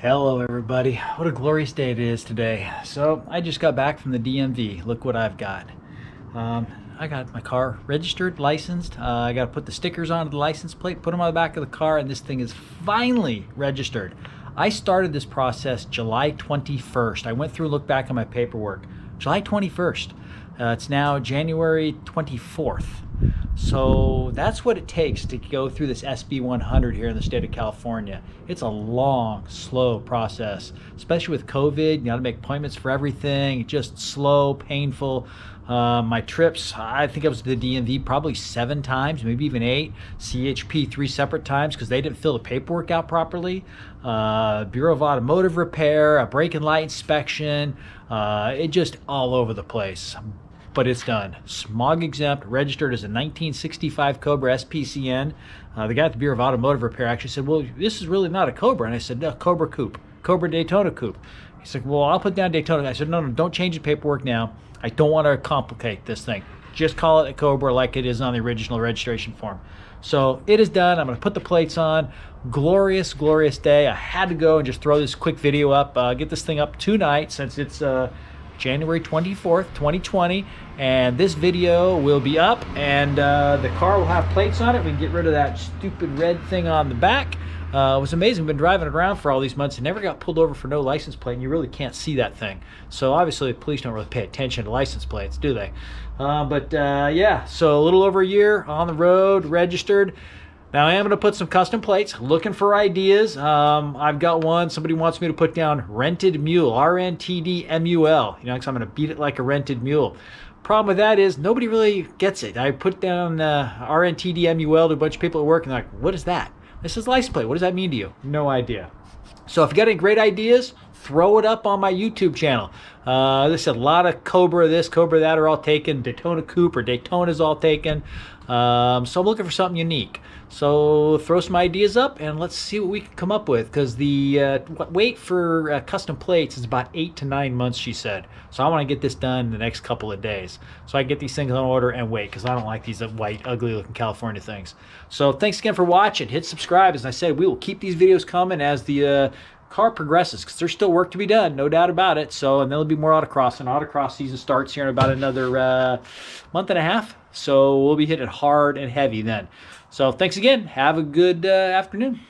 Hello everybody. What a glorious day it is today. So I just got back from the DMV. Look what I've got. I got my car registered, licensed. I got to put the stickers onto the license plate, put them on the back of the car, and this thing is finally registered. I started this process July 21st. I went through and looked back on my paperwork. July 21st. It's now January 24th. So that's what it takes to go through this SB 100 here in the state of California. It's a long, slow process, especially with COVID. You got to make appointments for everything. Just slow, painful. My trips, I think I was to the DMV probably 7 times, maybe even 8. CHP 3 separate times because they didn't fill the paperwork out properly. Bureau of Automotive Repair, a brake and light inspection. It just all over the place. But it's done. Smog exempt, registered as a 1965 Cobra SPCN. The guy at the Bureau of Automotive Repair actually said, well, this is really not a Cobra. And I said, no, Cobra Coupe, Cobra Daytona Coupe. He said, well, I'll put down Daytona. I said, no, don't change the paperwork now. I don't want to complicate this thing. Just call it a Cobra like it is on the original registration form. So it is done. I'm going to put the plates on. Glorious, glorious day. I had to go and just throw this quick video up, get this thing up tonight since it's January 24th, 2020, and this video will be up, and the car will have plates on it. We can get rid of that stupid red thing on the back. It was amazing. We've been driving it around for all these months and never got pulled over for no license plate, and you really can't see that thing. So obviously the police don't really pay attention to license plates, do they? Yeah, so a little over a year on the road, registered. Now I am going to put some custom plates, looking for ideas. I've got one, somebody wants me to put down rented mule, RNTD-MUL, you know, because I'm going to beat it like a rented mule. Problem with that is nobody really gets it. I put down RNTD-MUL to a bunch of people at work and they're like, what is that? This is license plate. What does that mean to you? No idea. So if you got any great ideas, throw it up on my YouTube channel. There's a lot of Cobra this, Cobra that are all taken. Daytona Coupe or Daytona's all taken. So I'm looking for something unique. So throw some ideas up and let's see what we can come up with, because the wait for custom plates is about 8 to 9 months, she said. So I want to get this done in the next couple of days so I can get these things on order and wait, because I don't like these white, ugly looking California things. So thanks again for watching. Hit subscribe. As I said, we will keep these videos coming as the car progresses, because there's still work to be done, no doubt about it. So, and there'll be more autocross, and autocross season starts here in about another month and a half. So we'll be hitting hard and heavy then. So thanks again. Have a good afternoon.